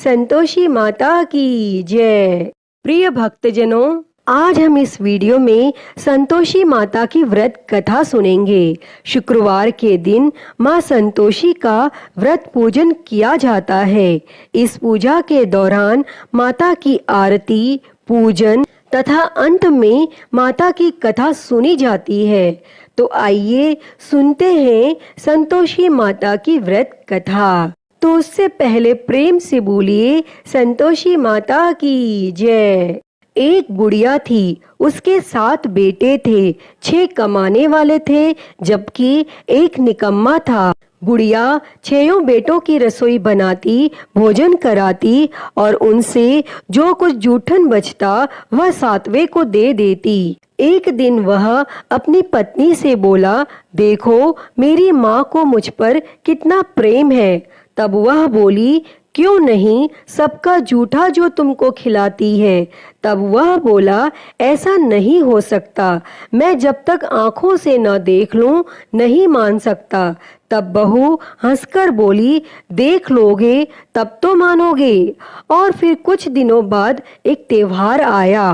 संतोषी माता की जय। प्रिय भक्तजनों, आज हम इस वीडियो में संतोषी माता की व्रत कथा सुनेंगे। शुक्रवार के दिन माँ संतोषी का व्रत पूजन किया जाता है। इस पूजा के दौरान माता की आरती, पूजन तथा अंत में माता की कथा सुनी जाती है। तो आइए सुनते हैं संतोषी माता की व्रत कथा। तो उससे पहले प्रेम से बोलिए संतोषी माता की जय। एक बुढ़िया थी, उसके 7 बेटे थे। 6 कमाने वाले थे जबकि एक निकम्मा था। बुढ़िया 6 बेटों की रसोई बनाती, भोजन कराती और उनसे जो कुछ जूठन बचता वह 7वें को दे देती। एक दिन वह अपनी पत्नी से बोला, देखो मेरी माँ को मुझ पर कितना प्रेम है। तब वह बोली, क्यों नहीं, सबका जूठा जो तुमको खिलाती है। तब वह बोला, ऐसा नहीं हो सकता, मैं जब तक आंखों से न देख लूं नहीं मान सकता। तब बहू हंसकर बोली, देख लोगे तब तो मानोगे। और फिर कुछ दिनों बाद एक त्योहार आया।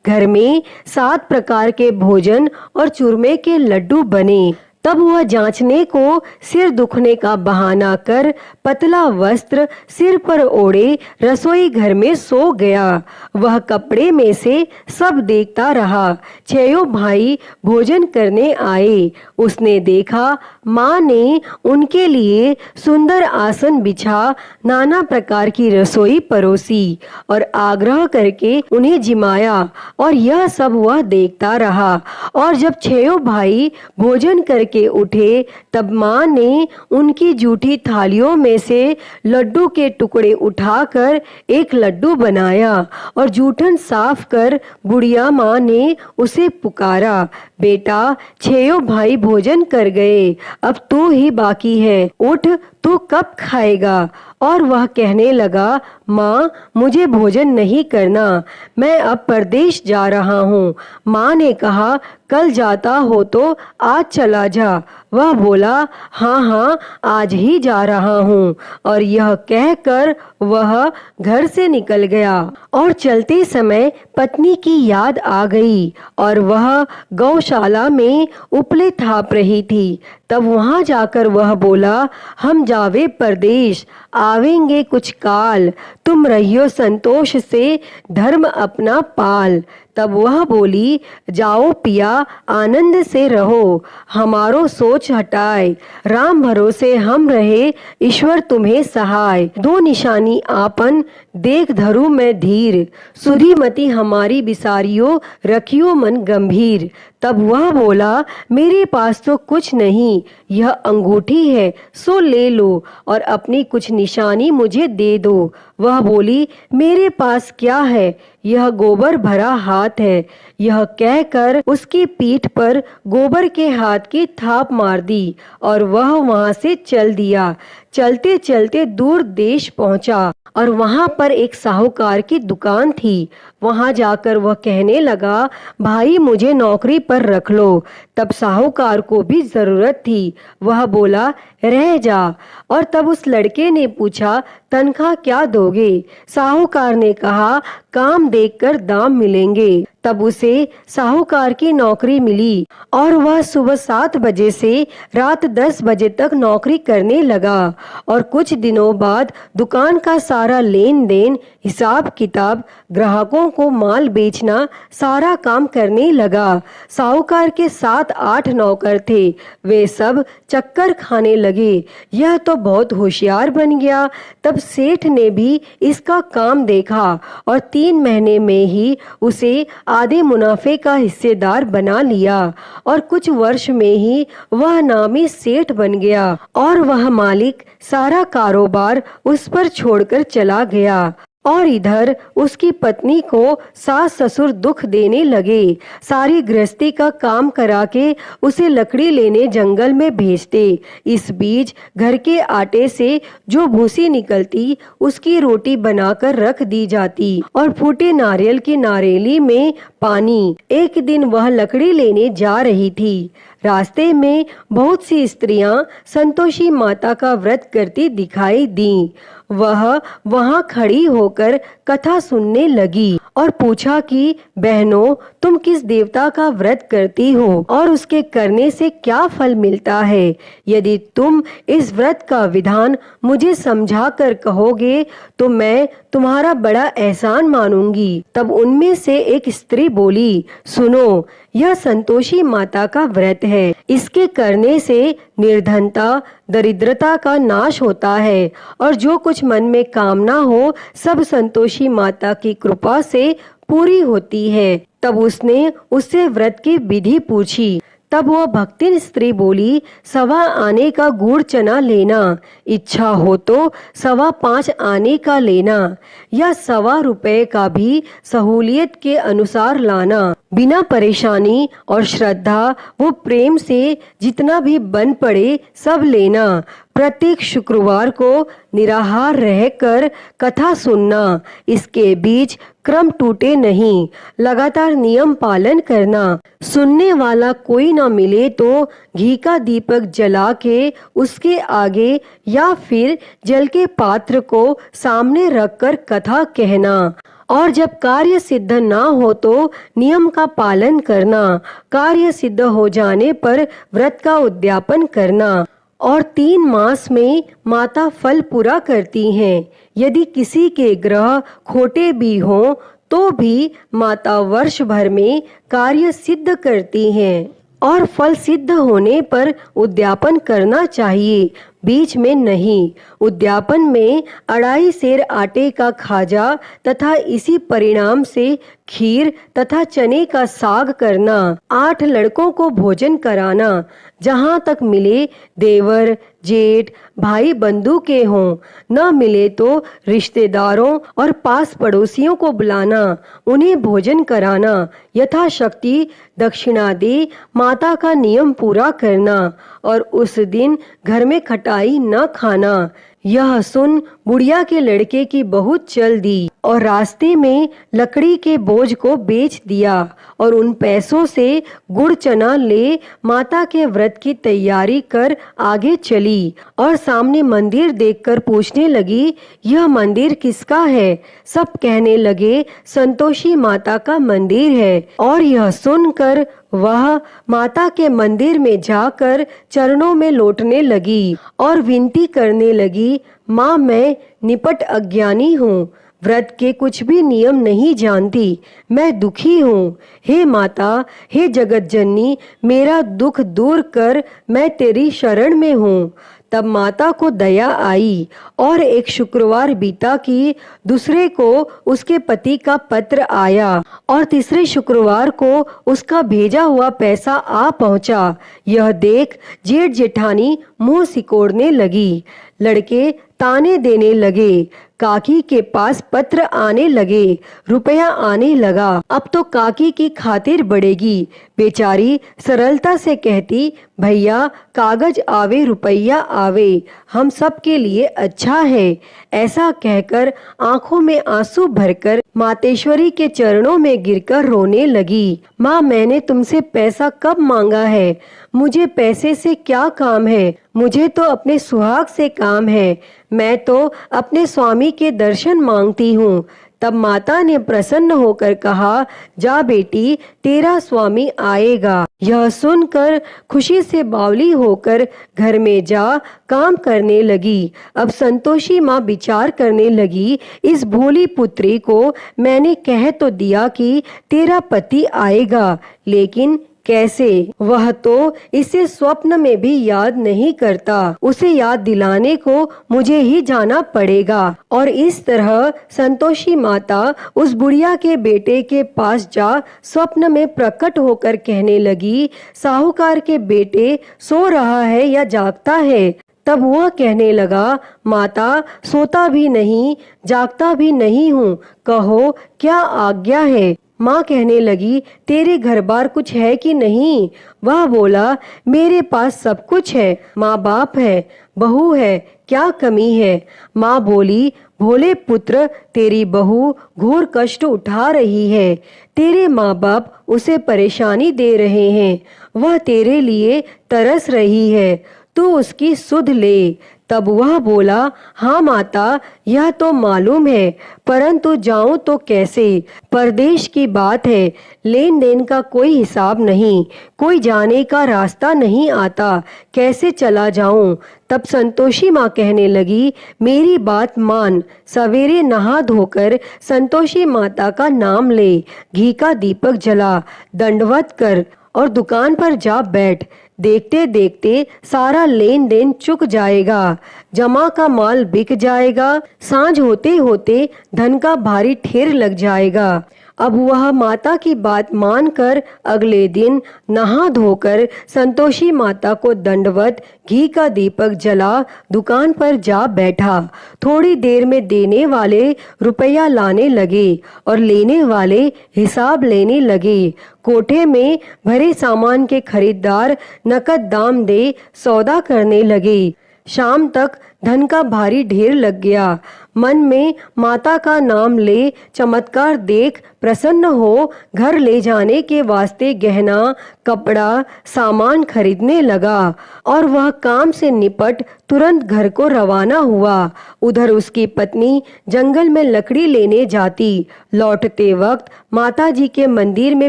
घर में 7 प्रकार के भोजन और चूरमे के लड्डू बने। तब वह जांचने को सिर दुखने का बहाना कर पतला वस्त्र सिर पर ओढ़े रसोई घर में सो गया। वह कपड़े में से सब देखता रहा। 6 भाई भोजन करने आए। उसने देखा माँ ने उनके लिए सुंदर आसन बिछा नाना प्रकार की रसोई परोसी और आग्रह करके उन्हें जिमाया, और यह सब वह देखता रहा। और जब 6 भाई भोजन करके उठे तब माँ ने उनकी जूठी थालियों में से लड्डू के टुकड़े उठाकर एक लड्डू बनाया और जूठन साफ कर बुढ़िया माँ ने उसे पुकारा, बेटा 6 भाई भोजन कर गए, अब तू ही बाकी है, उठ तू कब खाएगा। और वह कहने लगा, माँ मुझे भोजन नहीं करना, मैं अब परदेश जा रहा हूँ। माँ ने कहा, कल जाता हो तो आज चला जा। वह बोला, हाँ हाँ आज ही जा रहा हूँ। और यह कहकर वह घर से निकल गया। और चलते समय पत्नी की याद आ गई और वह गौशाला में उपले थाप रही थी। तब वहां जाकर वह बोला, हम जावे परदेश, आवेंगे कुछ काल, तुम रहियो संतोष से धर्म अपना पाल। तब वह बोली, जाओ पिया आनंद से रहो, हमारो सोच हटाए, राम भरोसे हम रहे, ईश्वर तुम्हें सहाय। 2 निशानी आपन देख धरू मैं धीर, सुधी मति हमारी बिसारियो, रखियो मन गंभीर। तब वह बोला, मेरे पास तो कुछ नहीं, यह अंगूठी है सो ले लो और अपनी कुछ निशानी मुझे दे दो। वह बोली, मेरे पास क्या है, यह गोबर भरा हाथ है। यह कहकर उसकी पीठ पर गोबर के हाथ की थाप मार दी और वह वहां से चल दिया। चलते चलते दूर देश पहुंचा और वहां पर एक साहूकार की दुकान थी। वहां जाकर वह कहने लगा, भाई मुझे नौकरी पर रख लो। तब साहूकार को भी जरूरत थी। वह बोला, रह जा। और तब उस लड़के ने पूछा, तनख्वाह क्या दोगे? साहूकार ने कहा, काम देखकर दाम मिलेंगे। तब उसे साहूकार की नौकरी मिली और वह सुबह 7 बजे से रात 10 बजे तक नौकरी करने लगा। और कुछ दिनों बाद दुकान का सारा लेन देन, हिसाब किताब, ग्राहकों को माल बेचना, सारा काम करने लगा। साहूकार के 7-8 नौकर थे, वे सब चक्कर खाने लगे। यह तो बहुत होशियार बन गया। तब सेठ ने भी इसका काम देखा और 3 महीने में ही उसे आधे मुनाफे का हिस्सेदार बना लिया और कुछ वर्ष में ही वह नामी सेठ बन गया और वह मालिक सारा कारोबार उस पर छोड़कर चला गया। और इधर उसकी पत्नी को सास ससुर दुख देने लगे। सारी गृहस्थी का काम करा के उसे लकड़ी लेने जंगल में भेजते। इस बीच घर के आटे से जो भूसी निकलती उसकी रोटी बनाकर रख दी जाती और फूटे नारियल की नारेली में पानी। एक दिन वह लकड़ी लेने जा रही थी। रास्ते में बहुत सी स्त्रियां संतोषी माता का व्रत करती दिखाई दी। वह वहां खड़ी होकर कथा सुनने लगी और पूछा कि बहनों, तुम किस देवता का व्रत करती हो और उसके करने से क्या फल मिलता है? यदि तुम इस व्रत का विधान मुझे समझा कर कहोगे तो मैं तुम्हारा बड़ा एहसान मानूंगी। तब उनमें से एक स्त्री बोली, सुनो, यह संतोषी माता का व्रत है। इसके करने से निर्धनता, दरिद्रता का नाश होता है और जो कुछ मन में कामना हो सब संतोषी माता की कृपा से पूरी होती है। तब उसने उससे व्रत की विधि पूछी। तब वह भक्तिन स्त्री बोली, 1.25 आने का गुड़ चना लेना, इच्छा हो तो 5.25 आने का लेना या 1.25 रुपए का भी सहूलियत के अनुसार लाना। बिना परेशानी और श्रद्धा वो प्रेम से जितना भी बन पड़े सब लेना। प्रत्येक शुक्रवार को निराहार रहकर कथा सुनना। इसके बीच क्रम टूटे नहीं, लगातार नियम पालन करना। सुनने वाला कोई न मिले तो घी का दीपक जला के उसके आगे या फिर जल के पात्र को सामने रखकर कथा कहना। और जब कार्य सिद्ध ना हो तो नियम का पालन करना। कार्य सिद्ध हो जाने पर व्रत का उद्यापन करना। और 3 मास में माता फल पूरा करती हैं। यदि किसी के ग्रह खोटे भी हों तो भी माता वर्ष भर में कार्य सिद्ध करती हैं और फल सिद्ध होने पर उद्यापन करना चाहिए, बीच में नहीं। उद्यापन में 2.5 सेर आटे का खाजा तथा इसी परिणाम से खीर तथा चने का साग करना। 8 लड़कों को भोजन कराना। जहाँ तक मिले देवर, जेठ, भाई बंधु के हों, न मिले तो रिश्तेदारों और पास पड़ोसियों को बुलाना, उन्हें भोजन कराना। यथाशक्ति दक्षिणा दे माता का नियम पूरा करना और उस दिन घर में खटाई न खाना। यह सुन बुढ़िया के लड़के की बहुत चल दी और रास्ते में लकड़ी के बोझ को बेच दिया और उन पैसों से गुड़ चना ले माता के व्रत की तैयारी कर आगे चली और सामने मंदिर देखकर पूछने लगी, यह मंदिर किसका है? सब कहने लगे, संतोषी माता का मंदिर है। और यह सुनकर वह माता के मंदिर में जाकर चरणों में लौटने लगी और विनती करने लगी, माँ, मैं निपट अज्ञानी हूँ, व्रत के कुछ भी नियम नहीं जानती, मैं दुखी हूँ। हे माता, हे जगत जननी, मेरा दुख दूर कर, मैं तेरी शरण में हूँ। तब माता को दया आई और एक शुक्रवार बीता कि दूसरे को उसके पति का पत्र आया और तीसरे शुक्रवार को उसका भेजा हुआ पैसा आ पहुंचा। यह देख जेठ जेठानी मुंह सिकोड़ने लगी। लड़के ताने देने लगे। काकी के पास पत्र आने लगे, रुपया आने लगा। अब तो काकी की खातिर बढ़ेगी। बेचारी सरलता से कहती, भैया कागज आवे रुपया आवे, हम सब के लिए अच्छा है। ऐसा कहकर आंखों में आंसू भरकर मातेश्वरी के चरणों में गिरकर रोने लगी। माँ, मैंने तुमसे पैसा कब मांगा है? मुझे पैसे से क्या काम है? मुझे तो अपने सुहाग से काम है। मैं तो अपने स्वामी के दर्शन मांगती हूँ। तब माता ने प्रसन्न होकर कहा, जा बेटी, तेरा स्वामी आएगा। यह सुनकर खुशी से बावली होकर घर में जा काम करने लगी। अब संतोषी माँ विचार करने लगी, इस भोली पुत्री को मैंने कह तो दिया कि तेरा पति आएगा, लेकिन कैसे? वह तो इसे स्वप्न में भी याद नहीं करता। उसे याद दिलाने को मुझे ही जाना पड़ेगा। और इस तरह संतोषी माता उस बुढ़िया के बेटे के पास जा स्वप्न में प्रकट होकर कहने लगी, साहूकार के बेटे सो रहा है या जागता है? तब वह कहने लगा, माता, सोता भी नहीं जागता भी नहीं हूँ, कहो क्या आज्ञा है? माँ कहने लगी, तेरे घर बार कुछ है कि नहीं? वह बोला, मेरे पास सब कुछ है, माँ बाप है, बहू है, क्या कमी है? माँ बोली, भोले पुत्र, तेरी बहू घोर कष्ट उठा रही है। तेरे माँ बाप उसे परेशानी दे रहे हैं। वह तेरे लिए तरस रही है, तू उसकी सुध ले। तब वह बोला, हाँ माता, यह तो मालूम है, परंतु जाऊं तो कैसे? परदेश की बात है, लेन देन का कोई हिसाब नहीं, कोई जाने का रास्ता नहीं आता, कैसे चला जाऊं? तब संतोषी माँ कहने लगी, मेरी बात मान, सवेरे नहा धोकर संतोषी माता का नाम ले, घी का दीपक जला, दंडवत कर और दुकान पर जा बैठ। देखते देखते सारा लेन देन चुक जाएगा, जमा का माल बिक जाएगा, सांझ होते होते धन का भारी ढेर लग जाएगा। अब वह माता की बात मानकर अगले दिन नहा धोकर संतोषी माता को दंडवत, घी का दीपक जला, दुकान पर जा बैठा। थोड़ी देर में देने वाले रुपया लाने लगे और लेने वाले हिसाब लेने लगे। कोठे में भरे सामान के खरीदार नकद दाम दे सौदा करने लगे। शाम तक धन का भारी ढेर लग गया। मन में माता का नाम ले, चमत्कार देख प्रसन्न हो घर ले जाने के वास्ते गहना, कपड़ा, सामान खरीदने लगा और वह काम से निपट तुरंत घर को रवाना हुआ। उधर उसकी पत्नी जंगल में लकड़ी लेने जाती, लौटते वक्त माता जी के मंदिर में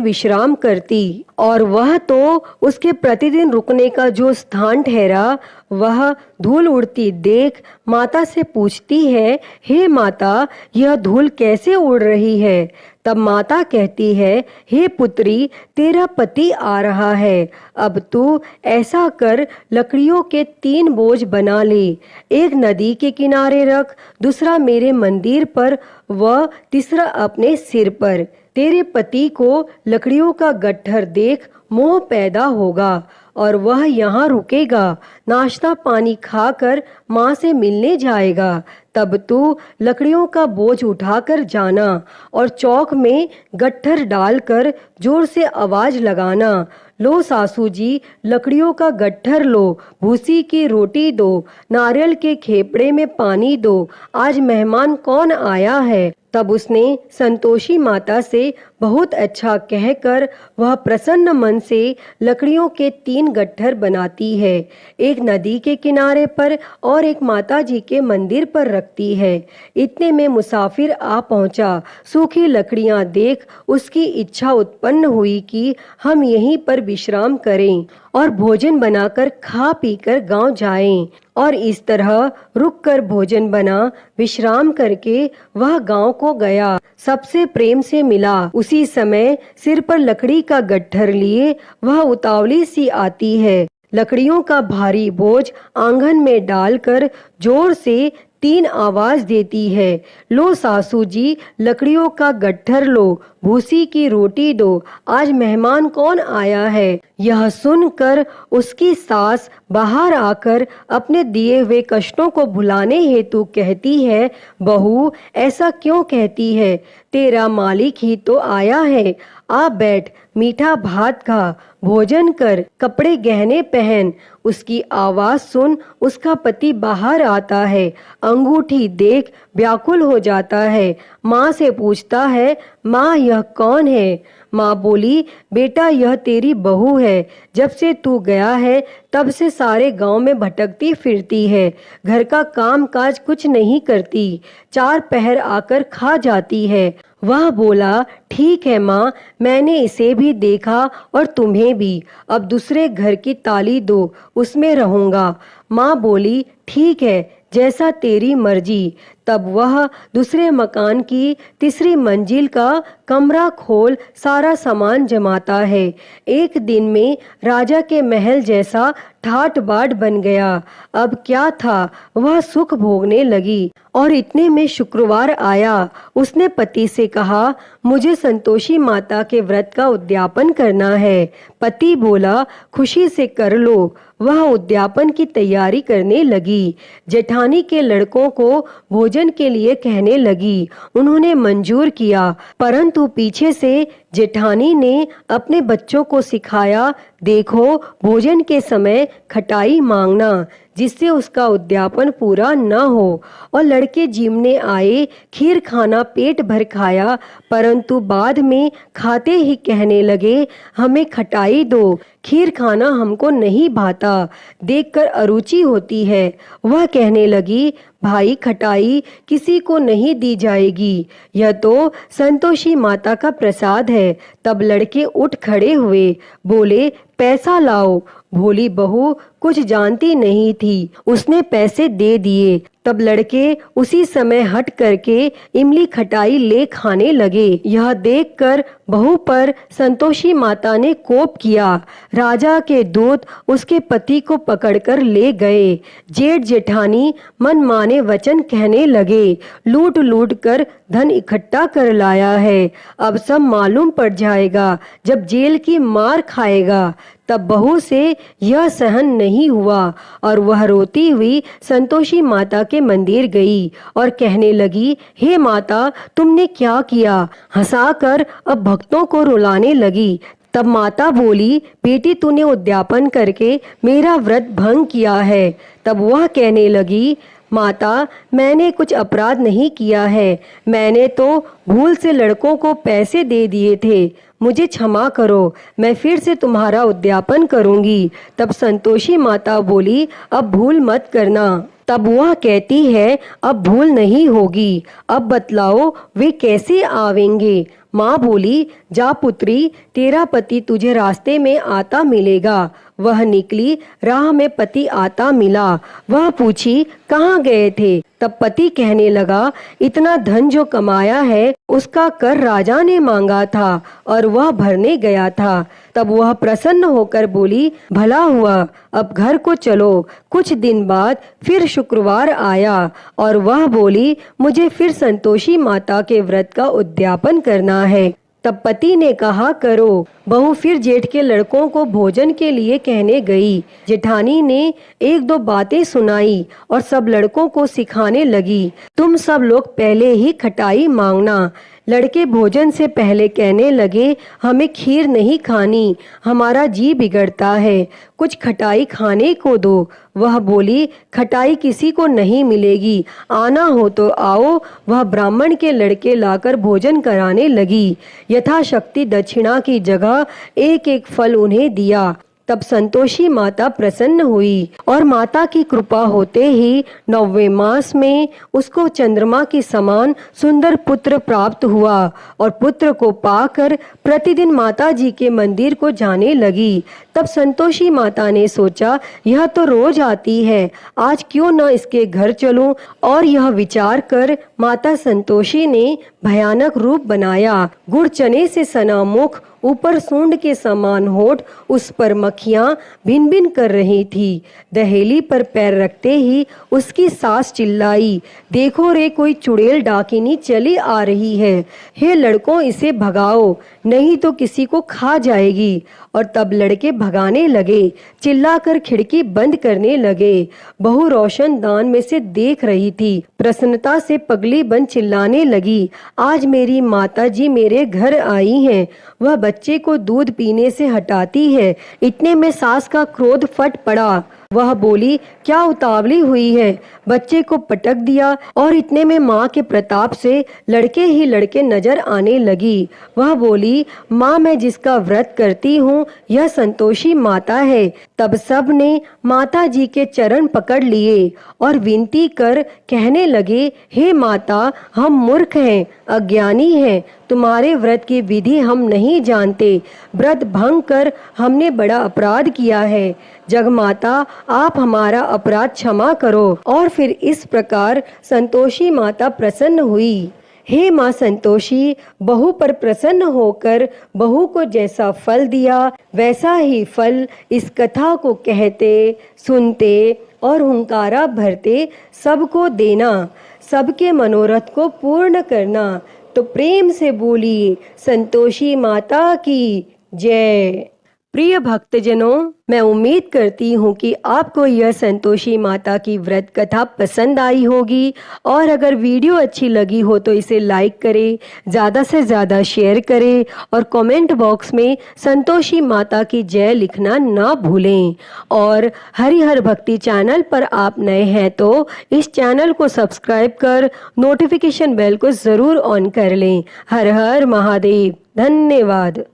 विश्राम करती और वह तो उसके प्रतिदिन रुकने का जो स्थान ठहरा, वह धूल उड़ती देख माता से पूछती है, हे माता, यह धूल कैसे उड़ रही है? तब माता कहती है, हे पुत्री, तेरा पति आ रहा है, अब तू ऐसा कर, लकड़ियों के 3 बोझ बना ले, एक नदी के किनारे रख, दूसरा मेरे मंदिर पर व तीसरा अपने सिर पर। तेरे पति को लकड़ियों का गट्ठर देख मोह पैदा होगा और वह यहाँ रुकेगा, नाश्ता पानी खाकर माँ से मिलने जाएगा। तब तू लकड़ियों का बोझ उठाकर जाना और चौक में गट्ठर डालकर जोर से आवाज लगाना, लो सासू जी, लकड़ियों का गट्ठर लो, भूसी की रोटी दो, नारियल के खेपड़े में पानी दो, आज मेहमान कौन आया है। तब उसने संतोषी माता से बहुत अच्छा कहकर वह प्रसन्न मन से लकड़ियों के 3 गट्ठर बनाती है, एक नदी के किनारे पर और एक माता जी के मंदिर पर रखती है। इतने में मुसाफिर आ पहुंचा। सूखी लकड़ियां देख उसकी इच्छा उत्पन्न हुई कि हम यहीं पर विश्राम करें और भोजन बनाकर खा पीकर गांव जाएं। और इस तरह रुककर भोजन बना, विश्राम करके वह गांव को गया, सबसे प्रेम से मिला। उसी समय सिर पर लकड़ी का गट्ठर लिए वह उतावली सी आती है, लकड़ियों का भारी बोझ आंगन में डालकर जोर से 3 आवाज देती है, लो सासू जी, लकड़ियों का गट्ठर लो, भूसी की रोटी दो, आज मेहमान कौन आया है। यह सुनकर उसकी सास बाहर आकर अपने दिए हुए कष्टों को भुलाने हेतु कहती है, बहू, ऐसा क्यों कहती है? तेरा मालिक ही तो आया है, आ बैठ, मीठा भात खा, भोजन कर, कपड़े गहने पहन। उसकी आवाज सुन उसका पति बाहर आता है, अंगूठी देख व्याकुल हो जाता है। माँ से पूछता है, माँ यह कौन है? माँ बोली, बेटा यह तेरी बहू है, जब से तू गया है तब से सारे गांव में भटकती फिरती है, घर का काम काज कुछ नहीं करती, 4 पहर आकर खा जाती है। वह बोला, ठीक है माँ, मैंने इसे भी देखा और तुम्हें भी, अब दूसरे घर की ताली दो, उसमें रहूंगा। माँ बोली, ठीक है, जैसा तेरी मर्जी। तब वह दूसरे मकान की 3री मंजिल का कमरा खोल सारा सामान जमाता है। एक दिन में राजा के महल जैसा ठाट बाट बन गया। अब क्या था, वह सुख भोगने लगी। और इतने में शुक्रवार आया। उसने पति से कहा, मुझे संतोषी माता के व्रत का उद्यापन करना है। पति बोला, खुशी से कर लो। वह उद्यापन की तैयारी करने लगी। जेठानी के लड़कों को भोजन के लिए कहने लगी। उन्होंने मंजूर किया, परंतु पीछे से जेठानी ने अपने बच्चों को सिखाया, देखो भोजन के समय खटाई मांगना। जिससे उसका उद्यापन पूरा न हो। और लड़के जिमने आए, खीर खाना पेट भर खाया, परंतु बाद में खाते ही कहने लगे, हमें खटाई दो, खीर खाना हमको नहीं भाता, देखकर अरुचि होती है। वह कहने लगी, भाई खटाई किसी को नहीं दी जाएगी, यह तो संतोषी माता का प्रसाद है। तब लड़के उठ खड़े हुए, बोले, पैसा लाओ। भोली बहू कुछ जानती नहीं थी, उसने पैसे दे दिए। तब लड़के उसी समय हट करके इमली खटाई ले खाने लगे। यह देखकर बहू पर संतोषी माता ने कोप किया। राजा के दूत उसके पति को पकड़कर ले गए। जेठ जेठानी मनमाने वचन कहने लगे, लूट लूट कर धन इकट्ठा कर लाया है, अब सब मालूम पड़ जाएगा जब जेल की मार खाएगा। तब बहू से यह सहन नहीं हुआ और वह रोती हुई संतोषी माता के मंदिर गई और कहने लगी, हे माता, तुमने क्या किया? हंसाकर अब भक्तों को रुलाने लगी। तब माता बोली, बेटी तूने उद्यापन करके मेरा व्रत भंग किया है। तब वह कहने लगी, माता, मैंने कुछ अपराध नहीं किया है, मैंने तो भूल से लड़कों को पैसे दे दिए थे, मुझे क्षमा करो, मैं फिर से तुम्हारा उद्यापन करूंगी। तब संतोषी माता बोली, अब भूल मत करना। तब वह कहती है, अब भूल नहीं होगी, अब बतलाओ वे कैसे आवेंगे? माँ बोली, जा पुत्री, तेरा पति तुझे रास्ते में आता मिलेगा। वह निकली, राह में पति आता मिला। वह पूछी, कहाँ गए थे? तब पति कहने लगा, इतना धन जो कमाया है उसका कर राजा ने मांगा था और वह भरने गया था। तब वह प्रसन्न होकर बोली, भला हुआ, अब घर को चलो। कुछ दिन बाद फिर शुक्रवार आया और वह बोली, मुझे फिर संतोषी माता के व्रत का उद्यापन करना है। तब पति ने कहा, करो। बहू फिर जेठ के लड़कों को भोजन के लिए कहने गई। जेठानी ने एक दो बातें सुनाई और सब लड़कों को सिखाने लगी, तुम सब लोग पहले ही खटाई मांगना। लड़के भोजन से पहले कहने लगे, हमें खीर नहीं खानी, हमारा जी बिगड़ता है, कुछ खटाई खाने को दो। वह बोली, खटाई किसी को नहीं मिलेगी, आना हो तो आओ। वह ब्राह्मण के लड़के लाकर भोजन कराने लगी। यथाशक्ति दक्षिणा की जगह एक एक फल उन्हें दिया। तब संतोषी माता प्रसन्न हुई और माता की कृपा होते ही 9वें मास में उसको चंद्रमा के समान सुंदर पुत्र प्राप्त हुआ और पुत्र को पाकर प्रतिदिन माता जी के मंदिर को जाने लगी। तब संतोषी माता ने सोचा, यह तो रोज आती है, आज क्यों न इसके घर चलूं। और यह विचार कर माता संतोषी ने भयानक रूप बनाया। गुड़ चने से सना मुख, ऊपर सूंड के समान होठ, उस पर मक्खियां भिन भिन कर रही थी। दहेली पर पैर रखते ही उसकी सास चिल्लाई, देखो रे, कोई चुड़ैल डाकिनी चली आ रही है, हे लड़कों इसे भगाओ, नहीं तो किसी को खा जाएगी। और तब लड़के भगाने लगे, चिल्लाकर खिड़की बंद करने लगे। बहू रोशनदान में से देख रही थी, प्रसन्नता से पगली बन चिल्लाने लगी, आज मेरी माता जी मेरे घर आई हैं। वह बच्चे को दूध पीने से हटाती है। इतने में सास का क्रोध फट पड़ा। वह बोली, क्या उतावली हुई है? बच्चे को पटक दिया और इतने में माँ के प्रताप से लड़के ही लड़के नजर आने लगी। वह बोली, माँ, मैं जिसका व्रत करती हूँ यह संतोषी माता है। तब सब ने माता जी के चरण पकड़ लिए और विनती कर कहने लगे, हे माता, हम मूर्ख हैं, अज्ञानी हैं, तुम्हारे व्रत की विधि हम नहीं जानते, व्रत भंग कर हमने बड़ा अपराध किया है। जगमाता, आप हमारा अपराध क्षमा करो। और फिर इस प्रकार संतोषी माता प्रसन्न हुई। हे माँ संतोषी, बहू पर प्रसन्न होकर बहू को जैसा फल दिया वैसा ही फल इस कथा को कहते, सुनते और हुंकारा भरते सबको देना, सबके मनोरथ को पूर्ण करना। तो प्रेम से बोलिए, संतोषी माता की जय। प्रिय भक्तजनों, मैं उम्मीद करती हूँ कि आपको यह संतोषी माता की व्रत कथा पसंद आई होगी और अगर वीडियो अच्छी लगी हो तो इसे लाइक करें, ज़्यादा से ज़्यादा शेयर करें और कमेंट बॉक्स में संतोषी माता की जय लिखना ना भूलें। और हरिहर भक्ति चैनल पर आप नए हैं तो इस चैनल को सब्सक्राइब कर नोटिफिकेशन बेल को ज़रूर ऑन कर लें। हर हर महादेव। धन्यवाद।